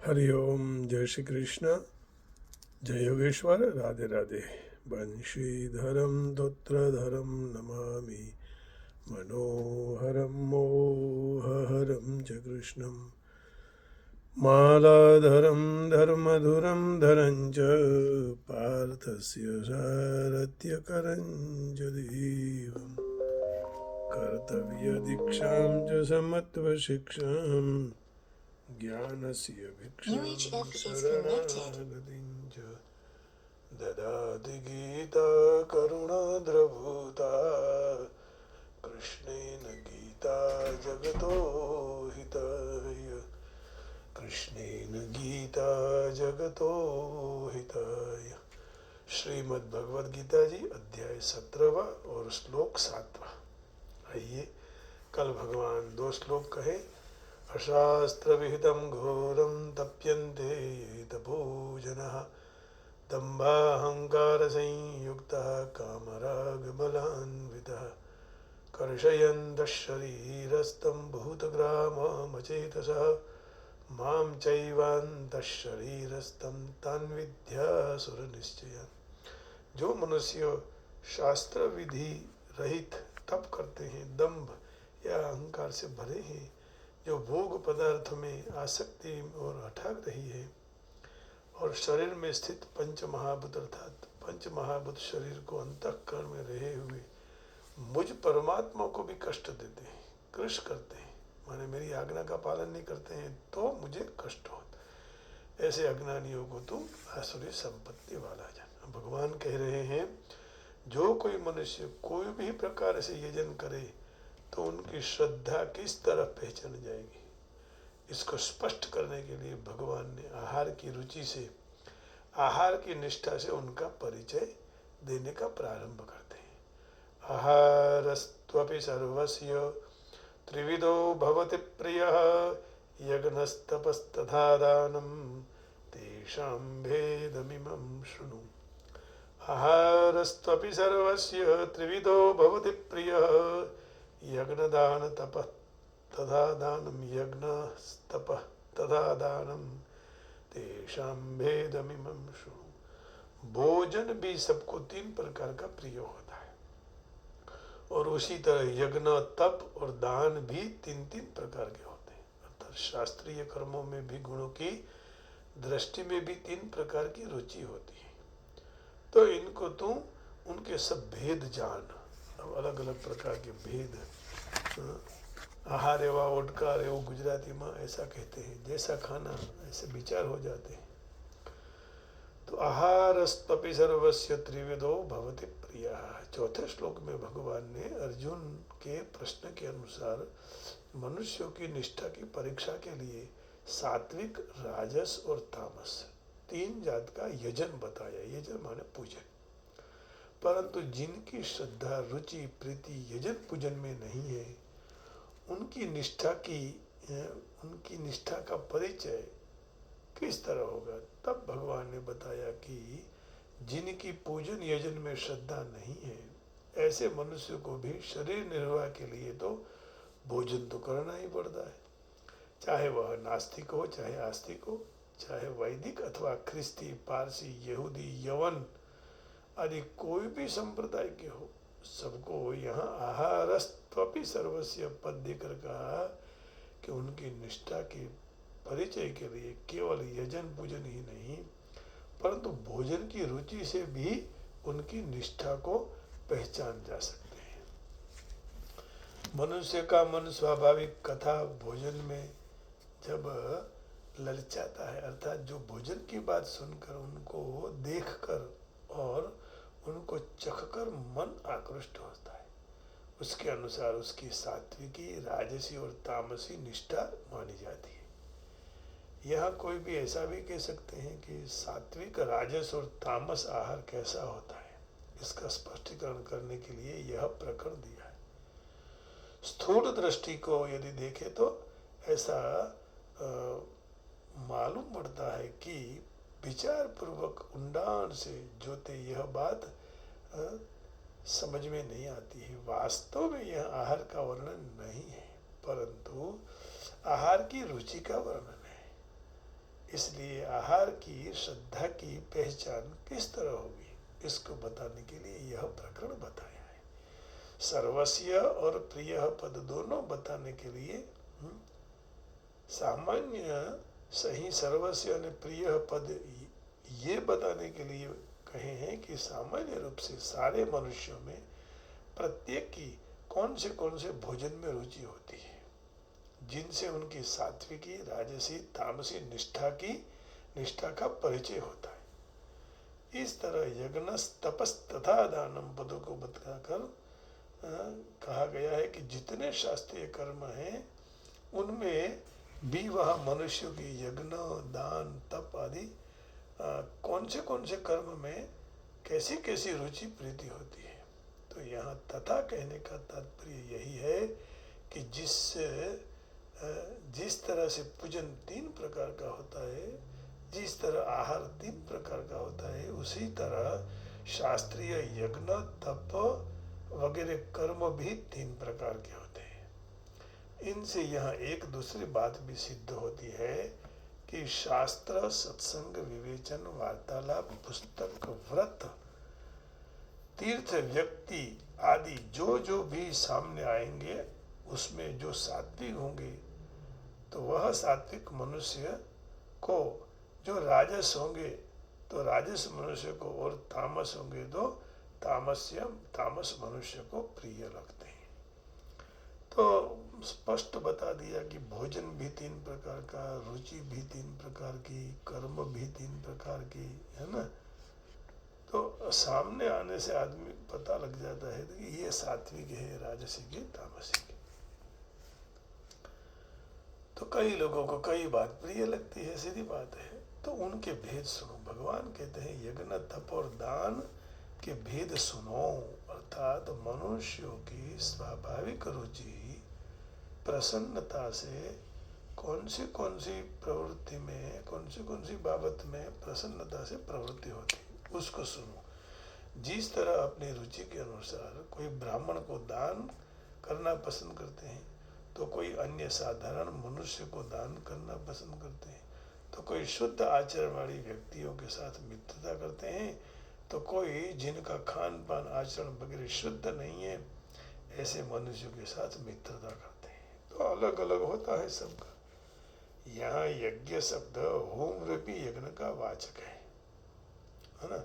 हरि ओम। जय श्री कृष्ण। जय योगेश्वर। राधे राधे। बंशीधरम धोत्रधरम नमामि मनोहरम मोहहरम च कृष्णम मालाधरम धर्मधुरम धरं च पार्थस्य सारथ्यकरं च देवम् कर्तव्यदीक्षां च समत्वशिक्षाम् ज्ञानस्य भिक्षां शरणागतिं च ददाति गीता करुणाद्रभूता कृष्णेन गीता जगतो हिताय कृष्णेन गीता जगतो हिताय। श्रीमद् भगवद गीता जी अध्याय 17वां और श्लोक 7वां। आइए कल भगवान 2 श्लोक कहे। अशास्त्र विहितं घोरं तप्यन्ते ये तपोजनः दम्भाहंकारसंयुक्तः कामरागबलान्वितः कर्षयन्तः शरीरस्थं भूतग्राममचेतसः मां चैवान्तः शरीरस्थं तान् विद्यासुरनिश्चयान्। जो मनुष्य शास्त्र विधि रहित तप करते हैं, दंभ या अहंकार से भरे हैं, जो भोग पदार्थ में आसक्ति और अटक रही है और शरीर में स्थित पंच महाभूत अर्थात पंच महाभूत शरीर को अंतःकरण में रहे हुए मुझ परमात्मा को भी कष्ट देते हैं, कृष करते हैं, माने मेरी आज्ञा का पालन नहीं करते हैं तो मुझे कष्ट होता। ऐसे अज्ञानियों को तू आसुरी संपत्ति वाला जान। भगवान कह रहे हैं जो कोई मनुष्य कोई भी प्रकार से यजन करे तो उनकी श्रद्धा किस तरह पहचान जाएगी। इसको स्पष्ट करने के लिए भगवान ने आहार की रुचि से, आहार की निष्ठा से उनका परिचय देने का प्रारंभ करते हैं। आहारस्त्वपि सर्वस्य त्रिविधो भवति प्रियः यज्ञस्तपस्तथा दानं तेषां भेदमिमं शृणु। आहारस्त्वपि सर्वस्य त्रिविधो भवति प्रियः यज्ञदान तपः तथा दानं यज्ञस्तपः तथा दानं तेषां भेदमिमं शृणु। भोजन भी सबको 3 प्रकार का प्रिय होता है और उसी तरह यज्ञ, तप और दान भी 3 प्रकार के होते हैं। अर्थात शास्त्रीय कर्मों में भी गुणों की दृष्टि में भी 3 प्रकार की रुचि होती है। तो इनको तू उनके सब भेद जान। अब अलग अलग प्रकार के भेद, आहार एवं ओडकार एवं गुजराती में ऐसा कहते हैं, जैसा खाना ऐसे विचार हो जाते हैं। तो आहारस्तपि सर्वस्य त्रिविधो भवति प्रियः। चौथे श्लोक में भगवान ने अर्जुन के प्रश्न के अनुसार मनुष्यों की निष्ठा की परीक्षा के लिए सात्विक, राजस और तामस 3 जात का यजन बताया। यजन माने पूजन। परंतु जिनकी श्रद्धा, रुचि, प्रीति यजन पूजन में नहीं है, उनकी निष्ठा का परिचय किस तरह होगा। तब भगवान ने बताया कि जिनकी पूजन यजन में श्रद्धा नहीं है, ऐसे मनुष्य को भी शरीर निर्वाह के लिए तो भोजन तो करना ही पड़ता है, चाहे वह नास्तिक हो, चाहे आस्तिक हो, चाहे वैदिक अथवा ख्रिस्ती, पारसी, यहूदी, यवन आदि कोई भी संप्रदाय के हो। सबको यहाँ आहारस्त्वपि सर्वस्य पद देकर कहा कि उनकी निष्ठा के परिचय के लिए केवल यजन पूजन ही नहीं, परंतु भोजन की रुचि से भी उनकी निष्ठा को पहचान जा सकते हैं। मनुष्य का मन स्वाभाविक कथा भोजन में जब ललचाता है, अर्थात जो भोजन की बात सुनकर, उनको देखकर और उनको चखकर मन आकृष्ट होता है, उसके अनुसार उसकी सात्विकी, राजसी और तामसी निष्ठा मानी जाती है। यह कोई भी ऐसा भी कह सकते हैं कि सात्विक, राजस और तामस आहार कैसा होता है, इसका स्पष्टीकरण करने के लिए यह प्रकरण दिया है। स्थूल दृष्टि को यदि देखें तो ऐसा मालूम पड़ता है कि विचार पूर्वक ऊंडाण से जोते यह बात समझ में नहीं आती है। वास्तव में यह आहार का वर्णन नहीं है, परंतु आहार की रुचि का वर्णन है। इसलिए आहार की श्रद्धा की पहचान किस तरह होगी, इसको बताने के लिए यह प्रकरण बताया है। सर्वस्य और प्रिय पद दोनों बताने के लिए सामान्य सही सर्वस्य और प्रिय पद ये बताने के लिए कहे हैं कि सामान्य रूप से सारे मनुष्यों में प्रत्येक की कौन से भोजन में रुचि होती है, जिनसे उनकी सात्विकी राजसी तामसी निष्ठा का परिचय होता है। इस तरह यज्ञ तपस तथा दानम पदों को बताकर कहा गया है कि जितने शास्त्रीय कर्म हैं उनमें भी वह मनुष्य की यज्ञ दान तप आदि कौन से कर्म में कैसी कैसी रुचि प्रीति होती है। तो यहाँ तथा कहने का तात्पर्य यही है कि जिस तरह से पूजन 3 प्रकार का होता है, जिस तरह आहार 3 प्रकार का होता है, उसी तरह शास्त्रीय यज्ञ तप वगैरह कर्म भी 3 प्रकार के होते हैं। इनसे यहाँ एक दूसरी बात भी सिद्ध होती है कि शास्त्र सत्संग विवेचन वार्तालाप पुस्तक व्रत तीर्थ व्यक्ति आदि जो भी सामने आएंगे उसमें जो सात्विक होंगे तो वह सात्विक मनुष्य को, जो राजस होंगे तो राजस मनुष्य को, और तामस होंगे तो तामस मनुष्य को प्रिय लगते हैं। तो स्पष्ट बता दिया कि भोजन भी 3 प्रकार का, रुचि भी 3 प्रकार की, कर्म भी 3 प्रकार की, है ना। तो सामने आने से आदमी पता लग जाता है कि ये सात्विक है, राजसिक है, तामसिक है। तो कई लोगों को कई बात प्रिय लगती है, सीधी बात है। तो उनके भेद सुनो। भगवान कहते हैं यज्ञ तप और दान के भेद सुनो, अर्थात मनुष्यों की स्वाभाविक रुचि प्रसन्नता से कौन सी प्रवृत्ति में, कौन सी बाबत में प्रसन्नता से प्रवृत्ति होती है, उसको सुनो। जिस तरह अपनी रुचि के अनुसार कोई ब्राह्मण को दान करना पसंद करते हैं, तो कोई अन्य साधारण मनुष्य को दान करना पसंद करते हैं, तो कोई शुद्ध आचरण वाली व्यक्तियों के साथ मित्रता करते हैं, तो कोई जिनका खान पान आचरण वगैरह शुद्ध नहीं है ऐसे मनुष्यों के साथ मित्रता करते हैं। तो अलग अलग होता है सबका। यहाँ यज्ञ शब्द होम रूपी यज्ञ का वाचक है ना।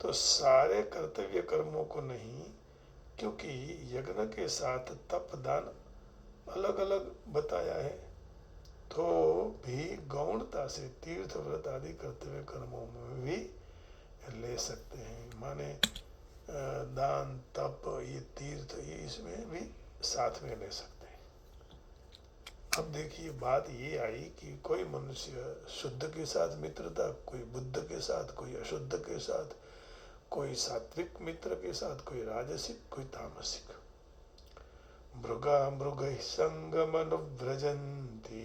तो सारे कर्तव्य कर्मों को नहीं, क्योंकि यज्ञ के साथ तप दान अलग अलग बताया है, तो भी गौणता से तीर्थ व्रत आदि कर्तव्य कर्मों में भी ले सकते हैं। माने दान तप ये तीर्थ ये इसमें भी साथ में ले सकते हैं। अब देखिए बात ये आई कि कोई मनुष्य शुद्ध के साथ मित्रता, कोई बुद्ध के साथ, कोई अशुद्ध के साथ, कोई सात्विक मित्र के साथ, कोई राजसिक, कोई तामसिक। मृगा मृगैः संगमनुव्रजन्ति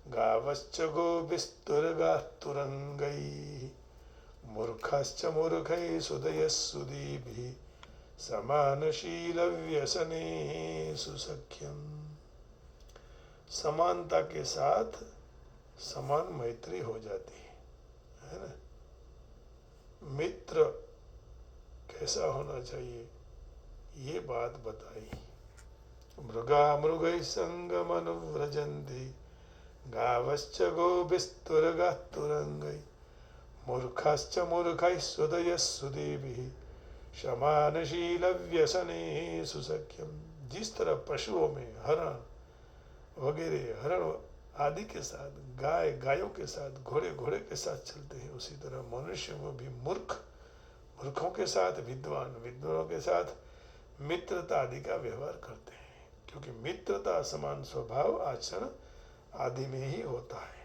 गावश्च गोभिस्तुरगाः तुरंगैः मूर्खाश्च मूर्खैः सुदयः सुदीभिः समानशीलव्यसनेषु सख्यम्। समानता के साथ समान मैत्री हो जाती है ना। मित्र कैसा होना चाहिए ये बात बताई। मृगा मृगैः संगमनुव्रजन्ति गावश्च गोभिस्तुरगाः तुरंगैः मूर्खाश्च मूर्खैः सुदयः सुदीभिः समानशीलव्यसनेषु सख्यम्। जिस तरह पशुओं में हरण वगैरह, हरण आदि के साथ, गायों के साथ, घोड़े के साथ चलते हैं, उसी तरह मनुष्य में भी मूर्खों के साथ, विद्वानों के साथ मित्रता आदि का व्यवहार करते हैं, क्योंकि मित्रता समान स्वभाव आचरण आदि में ही होता है।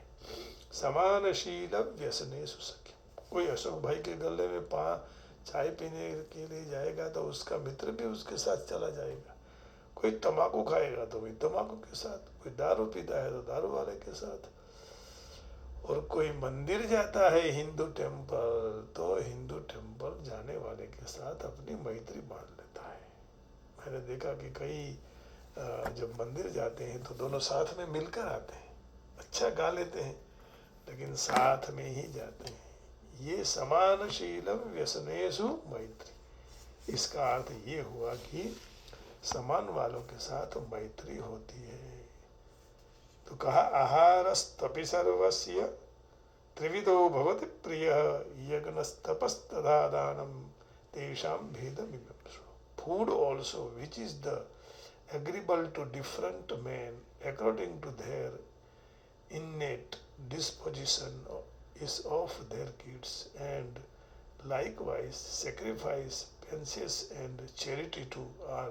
समानशील व्यसनेषु सख्यम्। कोई अशोक भाई के गले में चाय पीने के लिए जाएगा तो उसका मित्र भी उसके साथ चला जाएगा। कोई तम्बाकू खाएगा तो वही तम्बाकू के साथ, कोई दारू पीता है तो दारू वाले के साथ, और कोई मंदिर जाता है हिंदू टेम्पल तो हिंदू टेम्पल जाने वाले के साथ अपनी मैत्री बांध लेता है। मैंने देखा कि कई जब मंदिर जाते हैं तो दोनों साथ में मिलकर आते हैं, अच्छा गा लेते हैं, लेकिन साथ में ही जाते हैं। ये समानशीलम व्यसनेषु मैत्री, इसका अर्थ ये हुआ कि समान वालों के साथ मैत्री होती है। तो कहा आहारस्तपि सर्वस्य त्रिविधो भवति प्रियः यज्ञस्तपस्तथा दानं तेषां भेदमिमं शृणु। Food also, which is the agreeable to different men according to their innate disposition, is of their kids, and likewise sacrifice, penance, and charity too are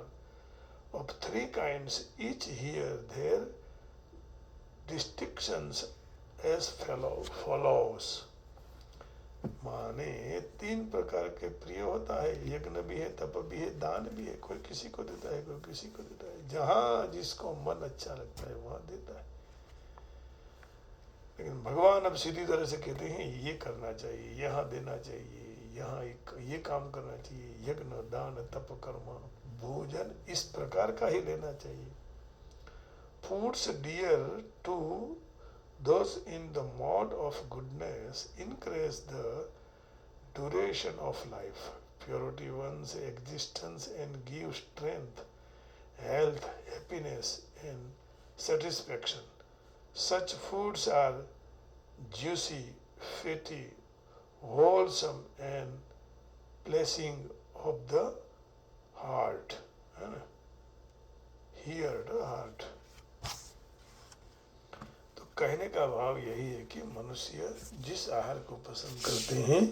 of three kinds, each here their distinctions as follows। माने तीन प्रकार के प्रिय होता है, यज्ञ भी है, तप भी है, दान भी है। कोई किसी को देता है, कोई किसी को देता है, जहाँ जिसको मन अच्छा लगता है वहाँ देता है। लेकिन भगवान अब सीधी तरह से कहते हैं ये करना चाहिए, यहाँ देना चाहिए, यहाँ ये काम करना चाहिए, यज्ञ दान तप कर्म भोजन इस प्रकार का ही लेना चाहिए। Foods dear to those in the mode of goodness increase the duration of life, purity one's existence, and give strength, health, happiness, and satisfaction. Such foods are juicy, fatty, wholesome, and pleasing of the heart. Here the heart. कहने का भाव यही है कि मनुष्य जिस आहार को पसंद करते हैं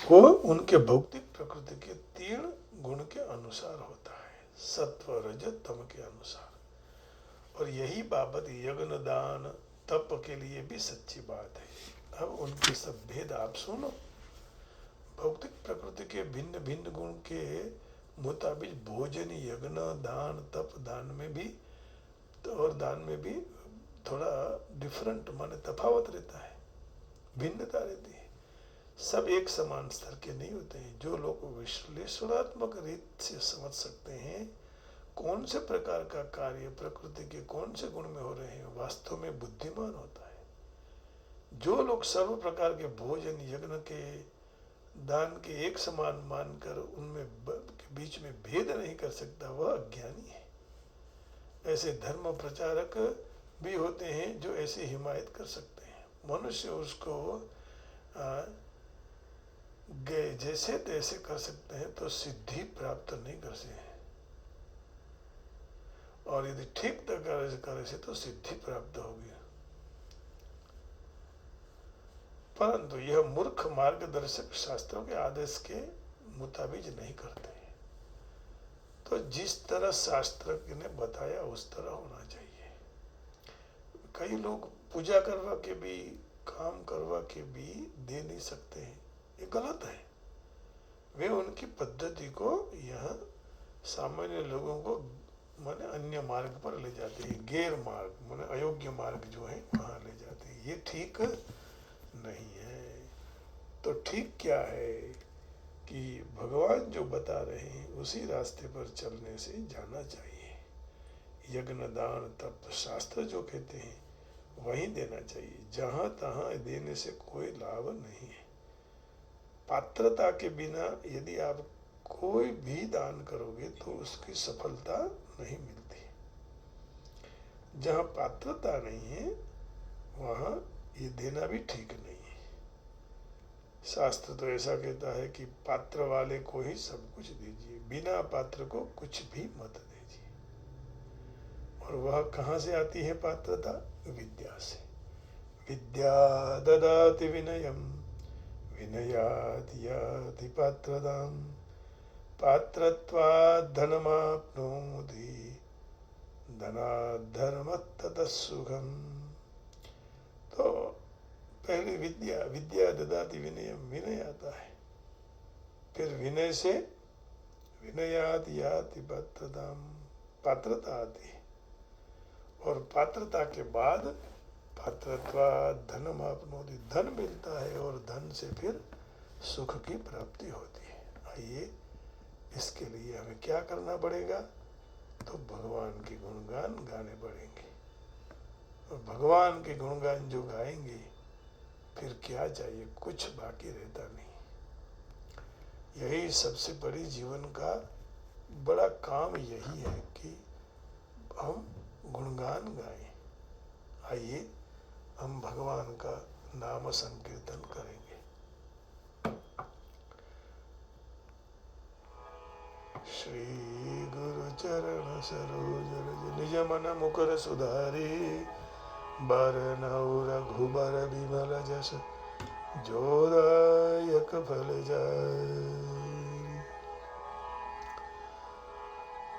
वो उनके भौतिक प्रकृति के तीन गुण के अनुसार होता है, सत्व रजत तम के अनुसार। और यही बाबत यज्ञ दान तप के लिए भी सच्ची बात है। अब उनके सब भेद आप सुनो। भौतिक प्रकृति के भिन्न भिन्न गुण के मुताबिक भोजन यज्ञ दान तप दान में भी और दान में भी थोड़ा डिफरेंट माने तफावत रहता है, भिन्नता रहती है। सब एक समान स्तर के नहीं होते हैं। जो लोग विश्लेषणात्मक रीत से समझ सकते हैं कौन से प्रकार का कार्य प्रकृति के कौन से गुण में हो रहे हैं, वास्तव में बुद्धिमान होता है। जो लोग सर्व प्रकार के भोजन यज्ञ के दान के एक समान मानकर उनमें के बीच में भेद नहीं कर सकता वह अज्ञानी है। ऐसे धर्म प्रचारक भी होते हैं जो ऐसी हिमायत कर सकते हैं। मनुष्य उसको जैसे तैसे कर सकते हैं तो सिद्धि प्राप्त नहीं कर सकते हैं, और यदि ठीक तरह से करे से तो सिद्धि प्राप्त होगी। परंतु यह मूर्ख मार्गदर्शक शास्त्रों के आदेश के मुताबिक नहीं करते हैं। तो जिस तरह शास्त्र ने बताया उस तरह होना चाहिए। कई लोग पूजा करवा के भी काम करवा के भी दे नहीं सकते हैं, ये गलत है। वे उनकी पद्धति को यहाँ सामान्य लोगों को माने अन्य मार्ग पर ले जाते हैं, गैर मार्ग माने अयोग्य मार्ग जो है वहाँ ले जाते हैं। ये ठीक नहीं है। तो ठीक क्या है कि भगवान जो बता रहे हैं उसी रास्ते पर चलने से जाना चाहिए। यज्ञ दान तप शास्त्र जो कहते हैं वही देना चाहिए, जहाँ तहाँ देने से कोई लाभ नहीं है। पात्रता के बिना यदि आप कोई भी दान करोगे तो उसकी सफलता नहीं मिलती। जहाँ पात्रता नहीं है वहाँ ये देना भी ठीक नहीं है। शास्त्र तो ऐसा कहता है कि पात्र वाले को ही सब कुछ दीजिए, बिना पात्र को कुछ भी मत दीजिए। और वह कहाँ से आती है पात्रता? विद्या से। विद्या ददाति विनयम विनयात् याति पात्रताम् पात्रत्वात् धनमाप्नोति धनात् धर्मः ततः सुखम्। तो पहले विद्या, विद्या ददाति विनयम, विनय आता है, फिर विनय से विनयात् याति पात्रताम्, पात्रता आती है, और पात्रता के बाद पात्रत्वात् धनमाप्नोति, धन मिलता है और धन से फिर सुख की प्राप्ति होती है। आइए इसके लिए हमें क्या करना पड़ेगा? तो भगवान के गुणगान गाने पड़ेंगे, और भगवान के गुणगान जो गाएंगे फिर क्या चाहिए, कुछ बाकी रहता नहीं। यही सबसे बड़ी जीवन का बड़ा काम यही है कि हम गुणगान गाएं। आइए हम भगवान का नाम संकीर्तन करेंगे। श्री गुरु चरण सरोज रज निज मन मुकुर सुधारी, बरनउँ रघुबर विमल जस जोदायक फल जाई।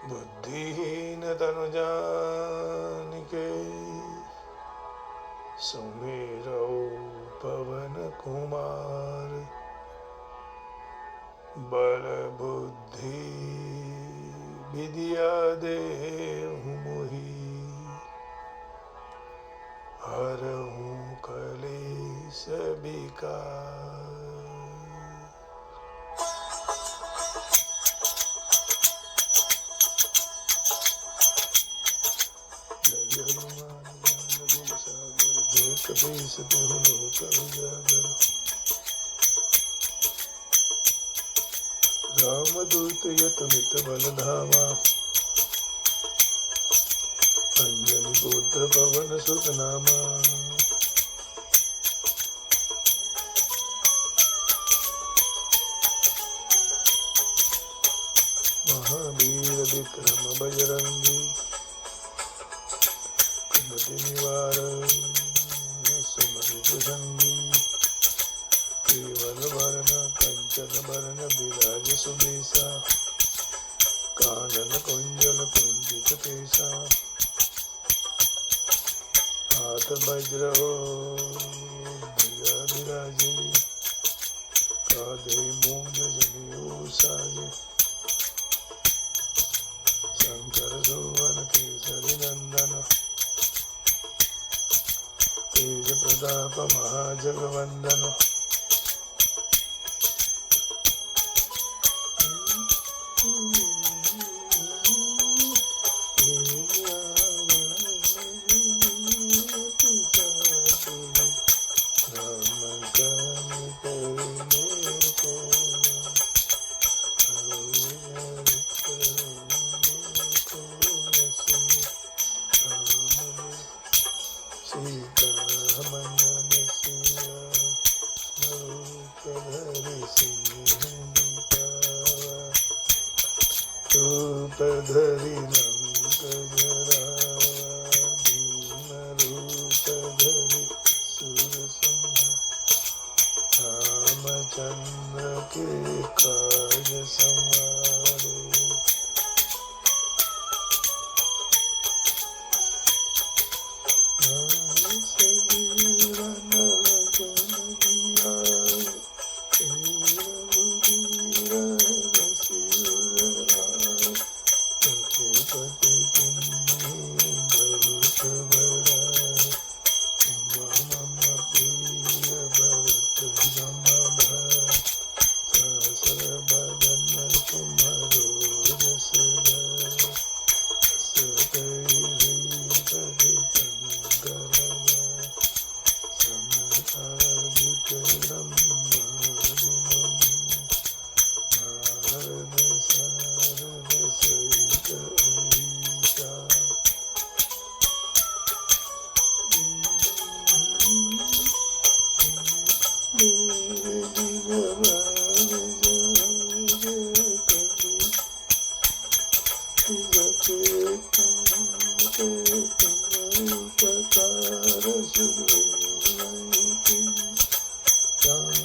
बुद्धिहीन तनु जानिके, सुमिरौ पवन कुमार। बल बुद्धि विद्या देहु मोहि, हरहु कलेश विकार। जय हनुमान ज्ञान गुण सागर, जय कपीस तिहुँ लोक उजागर। रामदूत यतमित बल धामा, अंजनी पुत्र पवन सुत नामा। महावीर विक्रम बजरंगी, कुमति निवारण सुमति भुजंगी। केवल वरण कंचन बरन विराज सुबेसा, कानन कुंजल कुंजित केसा। हाथ वज्र ध्वजा विराजे, कांधे मूंज जनेऊ साजे। शंकर सुवन केसरी नंदन, तेज प्रताप महाजगवंदन। धरि लंक जरावा, दीन रूप धरि सुर संहारा। रामचंद्र के काज संवारे, सजीवन लगन जियाए। रघुवीर रसिउर लाए, रघुपति किन्हीं बहुत बड़ाई। मम प्रिय भरत जम भाई, सहस्र बदन तुम्हरो जस गाई। अस कहि हृदय कंगन गाई, समकालिक ब्रह्मादि मुनि। नारद सारद सहित अहिसा, मेरे दिगवार जय कवि। जके तुमके तुम उपकार सुग्रीव, राम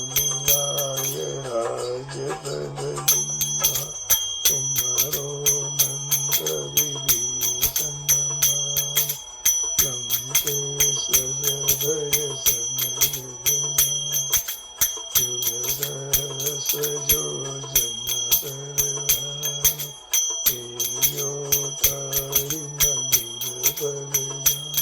मिलाय राजपद दीन्हा। तुम्हारो मंत्र विभीषण माना, लंकेश भय सब जग। जुग सहस्र जो जन पर, तेलियो ताहि मधुर फल जानी।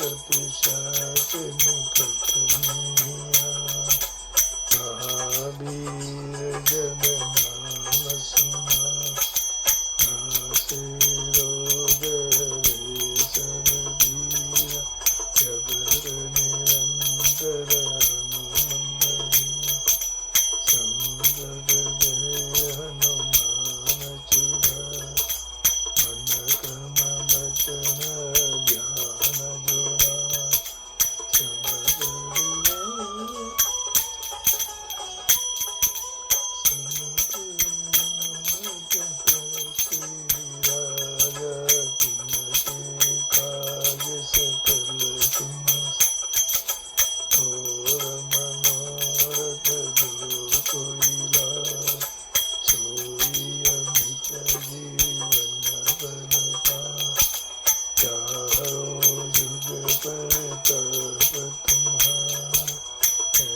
कपिशाच निकट नहीं आए। महावीर जब नाम सुना, नासे रोग हरे सब पीरा। जबर निरंतर हनुमंदिर, संकट गए हनुमान छुड़ाए। मन क्रम वचन ध्यान जोड़ा, सब राजा तिनके काज सकल तुम, और मनोरथ जो कोई लाए। सोई अमित जीवन बल पाए, चारों जुग परताप तुम्हारा। है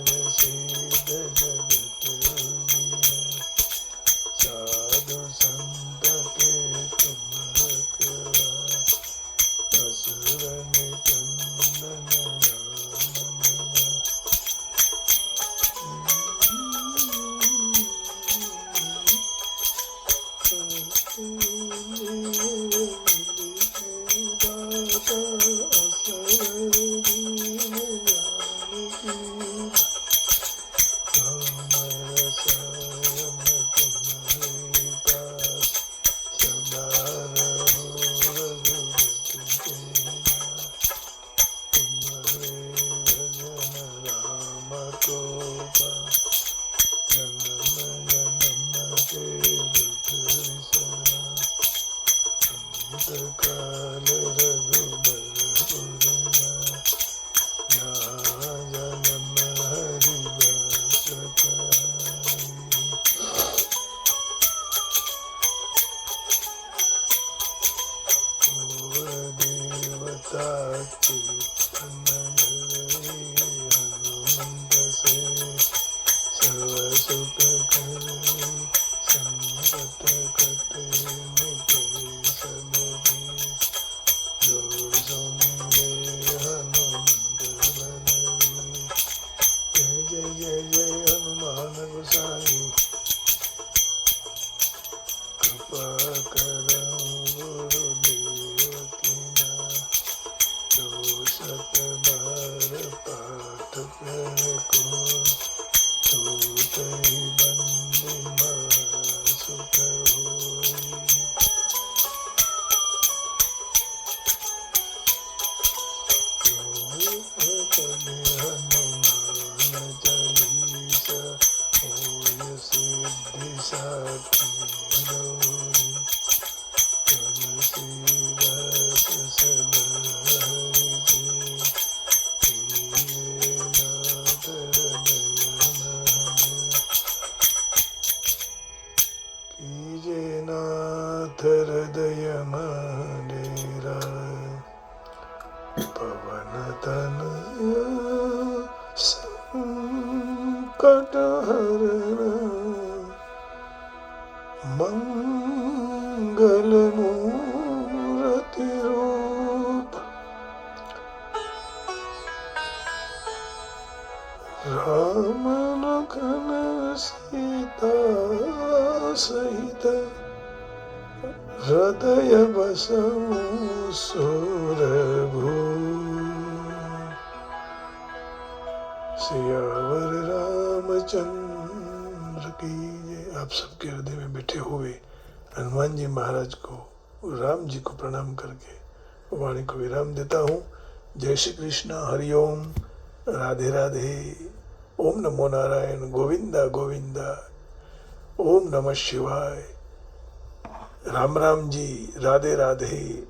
प्रसिद्ध जगत उजियारा, साधु संत के तुम रखवारे। असुर निकंदन राम मिला, दाता असर दीन जानकी। राम रसायन तुम्हारे पास, सदा रहो रघुपति के दास। तुम्हारे भजन राम को पास, जन्म जन्म के दुख विसरा। अंत काल रघुबर पुर जाय, जहाँ जन्म हरि दास कहाय। और देवता कीर्तन धरे, हनुमंत से सर्व सुख करे। संकट कटे मिटे सब भय, जो सुमिरे हनुमंत बलवीर। जय जय जय जय हनुमान गोसाई, कृपा करहु गुरुदेव की नाई। जो शत बार पाठ कर को, छूटहि बंदी महासुख होई। पढ़े हनुमान चालीसा, होय सिद्धि साखी गौरी। तुलसीदास सदा हरिजन, कीजे नाथ हृदय महादेव। कीजे नाथ हृदय महाडेरा, पवन तनय संकट हरण। मंगल मूर्ति रूप, राम लखन सीता सहित। हृदय बसहु सुरभूप, सियावर रामचंद्र की जय। आप सबके हृदय में बैठे हुए हनुमान जी महाराज को, राम जी को प्रणाम करके वाणी को विराम देता हूँ। जय श्री कृष्ण, हरिओम, राधे राधे, ओम नमो नारायण, गोविंदा गोविंदा, ओम नमः शिवाय, राम राम जी, राधे राधे।